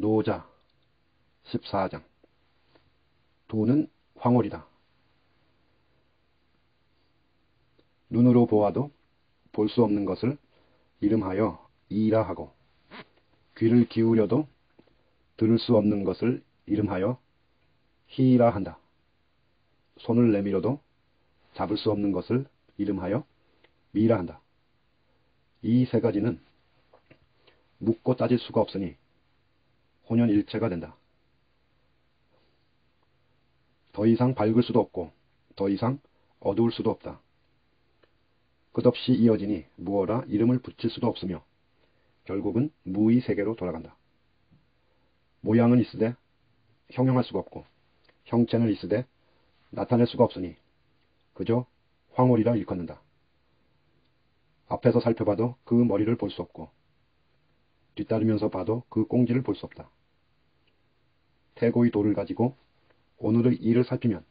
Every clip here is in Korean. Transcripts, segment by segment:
노자 14장. 도는 황홀이다. 눈으로 보아도 볼 수 없는 것을 이름하여 이라 하고, 귀를 기울여도 들을 수 없는 것을 이름하여 희라 한다. 손을 내밀어도 잡을 수 없는 것을 이름하여 미라 한다. 이 세 가지는 묻고 따질 수가 없으니 혼연일체가 된다. 더 이상 밝을 수도 없고 더 이상 어두울 수도 없다. 끝없이 이어지니 무어라 이름을 붙일 수도 없으며 결국은 무의 세계로 돌아간다. 모양은 있으되 형용할 수가 없고 형체는 있으되 나타낼 수가 없으니 그저 황홀이라 일컫는다. 앞에서 살펴봐도 그 머리를 볼 수 없고 뒤따르면서 봐도 그 꽁지를 볼 수 없다. 태고의 도를 가지고 오늘의 일을 살피면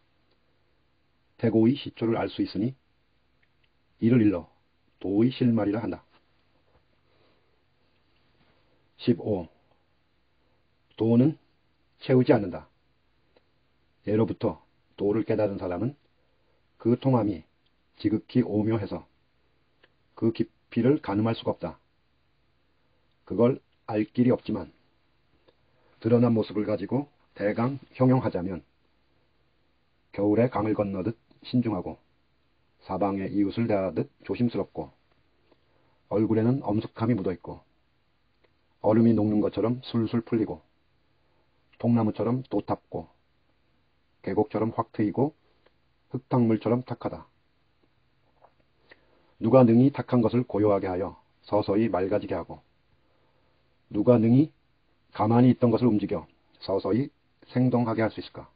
태고의 시초를 알 수 있으니 이를 일러 도의 실말이라 한다. 15. 도는 채우지 않는다. 예로부터 도를 깨달은 사람은 그 통함이 지극히 오묘해서 그 깊이를 가늠할 수가 없다. 그걸 알 길이 없지만 드러난 모습을 가지고 대강 형용하자면 겨울에 강을 건너듯 신중하고 사방의 이웃을 대하듯 조심스럽고 얼굴에는 엄숙함이 묻어있고 얼음이 녹는 것처럼 술술 풀리고 통나무처럼 도탑고 계곡처럼 확 트이고 흙탕물처럼 탁하다. 누가 능히 탁한 것을 고요하게 하여 서서히 맑아지게 하고 누가 능히 가만히 있던 것을 움직여 서서히 생동하게 할 수 있을까?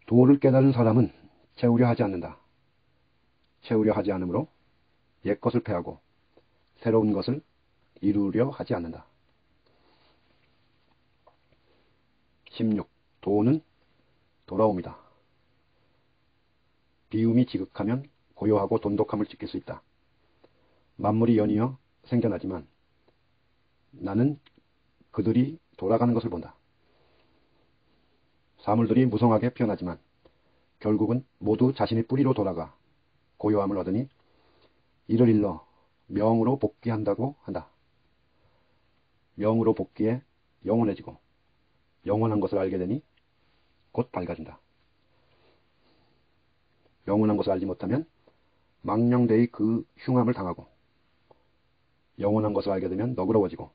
도를 깨달은 사람은 채우려 하지 않는다. 채우려 하지 않으므로 옛 것을 패하고 새로운 것을 이루려 하지 않는다. 16. 도는 돌아옴이다. 비움이 지극하면 고요하고 돈독함을 지킬 수 있다. 만물이 연이어 생겨나지만 나는 그들이 돌아가는 것을 본다. 사물들이 무성하게 피어나지만 결국은 모두 자신의 뿌리로 돌아가 고요함을 얻으니 이를 일러 명으로 복귀한다고 한다. 명으로 복귀해 영원해지고 영원한 것을 알게 되니 곧 밝아진다. 영원한 것을 알지 못하면 망령되이 그 흉함을 당하고 영원한 것을 알게 되면 너그러워지고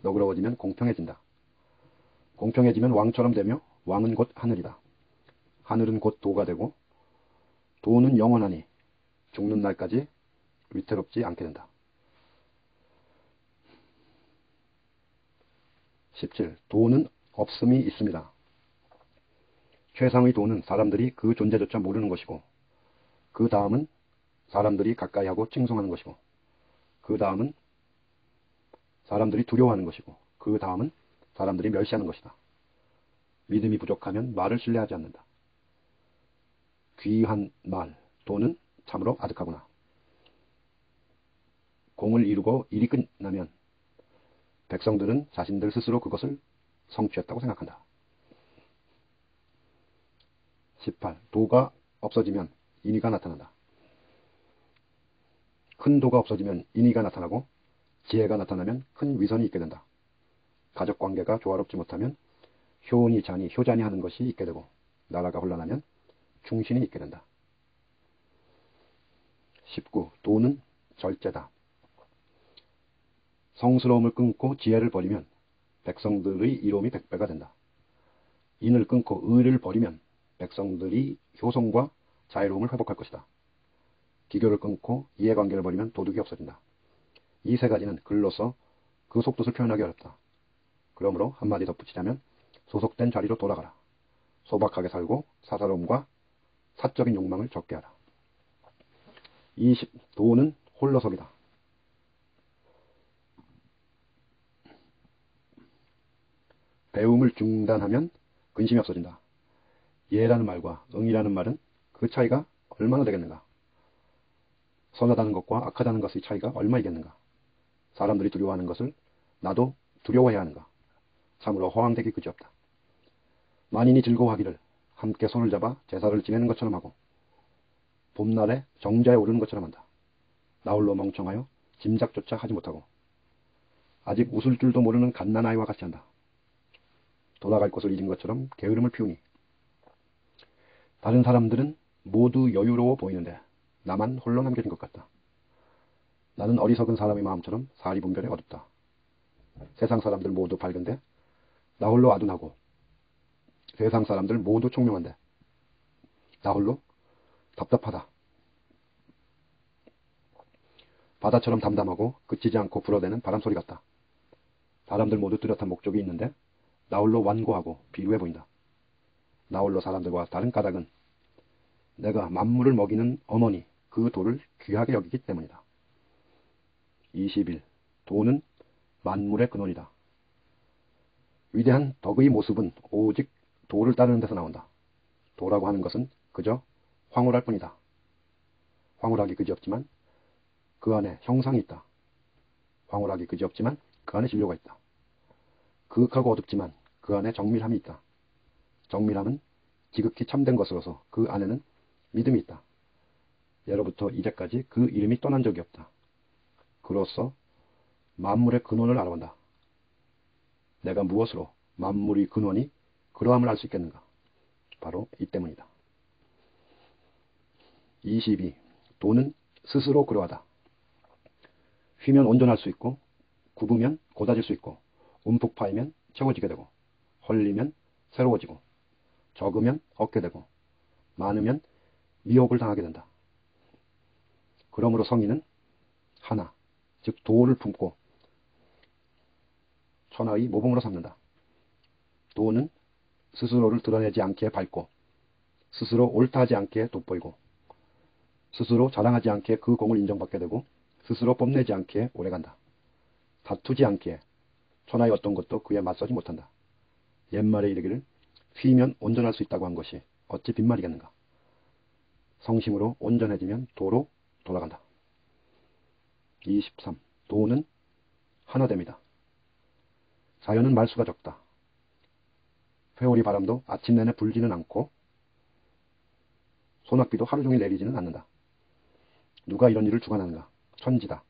너그러워지면 공평해진다. 공평해지면 왕처럼 되며 왕은 곧 하늘이다. 하늘은 곧 도가 되고 도는 영원하니 죽는 날까지 위태롭지 않게 된다. 17. 도는 없음이 있습니다. 최상의 도는 사람들이 그 존재조차 모르는 것이고 그 다음은 사람들이 가까이 하고 칭송하는 것이고 그 다음은 사람들이 두려워하는 것이고 그 다음은 사람들이 멸시하는 것이다. 믿음이 부족하면 말을 신뢰하지 않는다. 귀한 말, 도는 참으로 아득하구나. 공을 이루고 일이 끝나면 백성들은 자신들 스스로 그것을 성취했다고 생각한다. 18. 도가 없어지면 인의가 나타난다. 큰 도가 없어지면 인의가 나타나고 지혜가 나타나면 큰 위선이 있게 된다. 가족관계가 조화롭지 못하면 효니 잔이 효잔이 하는 것이 있게 되고 나라가 혼란하면 충신이 있게 된다. 19. 도는 절제다. 성스러움을 끊고 지혜를 버리면 백성들의 이로움이 100배가 된다. 인을 끊고 의를 버리면 백성들이 효성과 자유로움을 회복할 것이다. 기교를 끊고 이해관계를 버리면 도둑이 없어진다. 이 세 가지는 글로서 그 속뜻을 표현하기 어렵다. 그러므로 한마디 덧붙이자면 소속된 자리로 돌아가라. 소박하게 살고 사사로움과 사적인 욕망을 적게 하라. 20. 도는 홀로서기다. 배움을 중단하면 근심이 없어진다. 예라는 말과 응이라는 말은 그 차이가 얼마나 되겠는가? 선하다는 것과 악하다는 것의 차이가 얼마이겠는가? 사람들이 두려워하는 것을 나도 두려워해야 하는가? 참으로 허황되기 그지없다. 만인이 즐거워하기를 함께 손을 잡아 제사를 지내는 것처럼 하고 봄날에 정자에 오르는 것처럼 한다. 나홀로 멍청하여 짐작조차 하지 못하고 아직 웃을 줄도 모르는 갓난아이와 같이 한다. 돌아갈 곳을 잃은 것처럼 게으름을 피우니 다른 사람들은 모두 여유로워 보이는데 나만 홀로 남겨진 것 같다. 나는 어리석은 사람의 마음처럼 사리분별에 어둡다. 세상 사람들 모두 밝은데 나 홀로 아둔하고 세상 사람들 모두 총명한데 나 홀로 답답하다. 바다처럼 담담하고 그치지 않고 불어대는 바람소리 같다. 사람들 모두 뚜렷한 목적이 있는데 나 홀로 완고하고 비루해 보인다. 나 홀로 사람들과 다른 까닭은 내가 만물을 먹이는 어머니 그 도를 귀하게 여기기 때문이다. 21. 도는 만물의 근원이다. 위대한 덕의 모습은 오직 도를 따르는 데서 나온다. 도라고 하는 것은 그저 황홀할 뿐이다. 황홀하기 그지없지만 그 안에 형상이 있다. 황홀하기 그지없지만 그 안에 진료가 있다. 그윽하고 어둡지만 그 안에 정밀함이 있다. 정밀함은 지극히 참된 것으로서 그 안에는 믿음이 있다. 예로부터 이제까지 그 이름이 떠난 적이 없다. 그로써 만물의 근원을 알아본다. 내가 무엇으로 만물의 근원이 그러함을 알 수 있겠는가? 바로 이 때문이다. 22. 도는 스스로 그러하다. 휘면 온전할 수 있고 굽으면 고다질 수 있고 움푹 파이면 채워지게 되고 헐리면 새로워지고 적으면 얻게 되고 많으면 미혹을 당하게 된다. 그러므로 성인은 하나, 즉 도를 품고 천하의 모범으로 삼는다. 도는 스스로를 드러내지 않게 밝고 스스로 옳다 하지 않게 돋보이고 스스로 자랑하지 않게 그 공을 인정받게 되고 스스로 뽐내지 않게 오래간다. 다투지 않게 천하의 어떤 것도 그에 맞서지 못한다. 옛말에 이르기를 휘면 온전할 수 있다고 한 것이 어찌 빈말이겠는가. 성심으로 온전해지면 도로 돌아간다. 23. 도는 하나됨이다. 자연은 말수가 적다. 회오리 바람도 아침 내내 불지는 않고 소낙비도 하루 종일 내리지는 않는다. 누가 이런 일을 주관하는가? 천지다.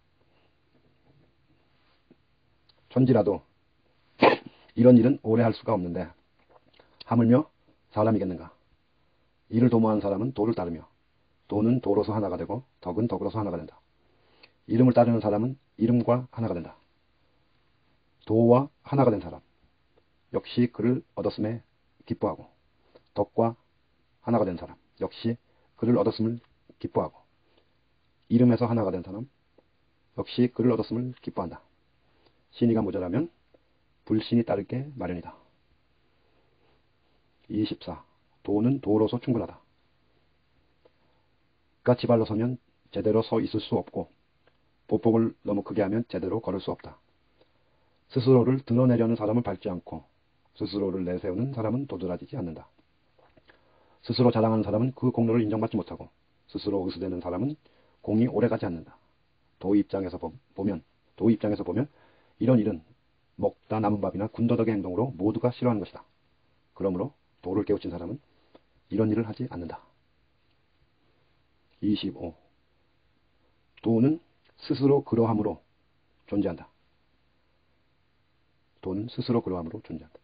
천지라도 이런 일은 오래 할 수가 없는데 하물며 사람이겠는가? 이를 도모한 사람은 도를 따르며 도는 도로서 하나가 되고 덕은 덕으로서 하나가 된다. 이름을 따르는 사람은 이름과 하나가 된다. 도와 하나가 된 사람 역시 그를 얻었음에 기뻐하고 덕과 하나가 된 사람 역시 그를 얻었음을 기뻐하고 이름에서 하나가 된 사람 역시 그를 얻었음을 기뻐한다. 신의가 모자라면 불신이 따를 게 마련이다. 24. 도는 도로서 충분하다. 까치발로 서면 제대로 서 있을 수 없고 보폭을 너무 크게 하면 제대로 걸을 수 없다. 스스로를 드러내려는 사람은 밟지 않고 스스로를 내세우는 사람은 도드라지지 않는다. 스스로 자랑하는 사람은 그 공로를 인정받지 못하고 스스로 의수되는 사람은 공이 오래가지 않는다. 도 입장에서 보면 이런 일은 먹다 남은 밥이나 군더더기 행동으로 모두가 싫어하는 것이다. 그러므로 도를 깨우친 사람은 이런 일을 하지 않는다. 25. 도는 스스로 그러함으로 존재한다. 도는 스스로 그러함으로 존재한다.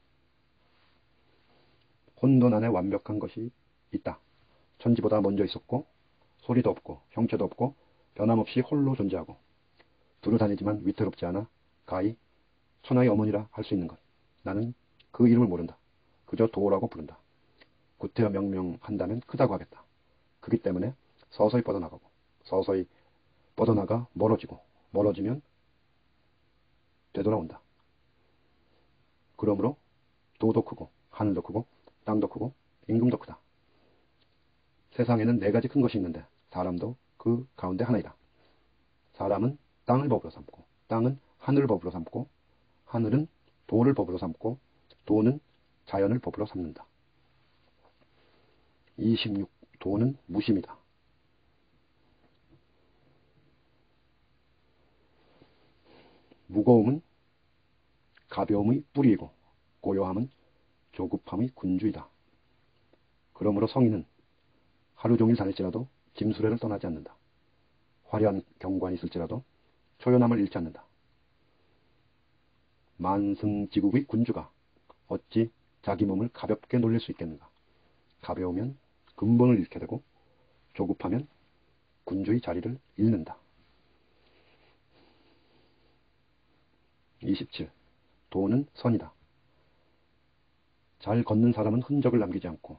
혼돈 안에 완벽한 것이 있다. 천지보다 먼저 있었고 소리도 없고 형체도 없고 변함없이 홀로 존재하고 두루 다니지만 위태롭지 않아 가히 천하의 어머니라 할 수 있는 것. 나는 그 이름을 모른다. 그저 도라고 부른다. 구태여 명명한다면 크다고 하겠다. 크기 때문에 서서히 뻗어나가고 서서히 뻗어나가 멀어지고 멀어지면 되돌아온다. 그러므로 도도 크고 하늘도 크고 땅도 크고 임금도 크다. 세상에는 네 가지 큰 것이 있는데 사람도 그 가운데 하나이다. 사람은 땅을 법으로 삼고 땅은 하늘을 법으로 삼고 하늘은 도를 법으로 삼고 도는 자연을 법으로 삼는다. 26. 도는 무심이다. 무거움은 가벼움의 뿌리이고 고요함은 조급함의 군주이다. 그러므로 성인은 하루 종일 다닐지라도 짐수레를 떠나지 않는다. 화려한 경관이 있을지라도 초연함을 잃지 않는다. 만승지국의 군주가 어찌 자기 몸을 가볍게 놀릴 수 있겠는가? 가벼우면 근본을 잃게 되고 조급하면 군주의 자리를 잃는다. 27. 도는 선이다. 잘 걷는 사람은 흔적을 남기지 않고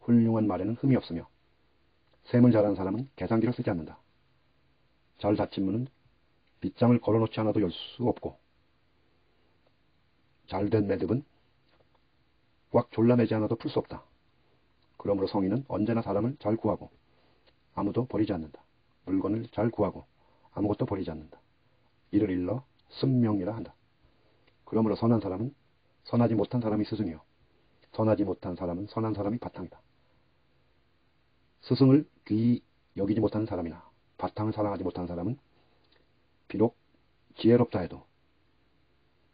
훌륭한 말에는 흠이 없으며 셈을 잘하는 사람은 계산기를 쓰지 않는다. 잘 닫힌 문은 빗장을 걸어놓지 않아도 열 수 없고 잘된 매듭은 꽉 졸라매지 않아도 풀 수 없다. 그러므로 성인은 언제나 사람을 잘 구하고 아무도 버리지 않는다. 물건을 잘 구하고 아무것도 버리지 않는다. 이를 일러 승명이라 한다. 그러므로 선한 사람은 선하지 못한 사람이 스승이요 선하지 못한 사람은 선한 사람이 바탕이다. 스승을 귀히 여기지 못하는 사람이나 바탕을 사랑하지 못하는 사람은 비록 지혜롭다 해도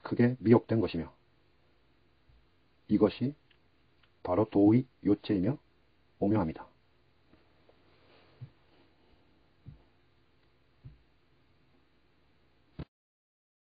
크게 미혹된 것이며 이것이 바로 도의 요체이며 오묘함이다.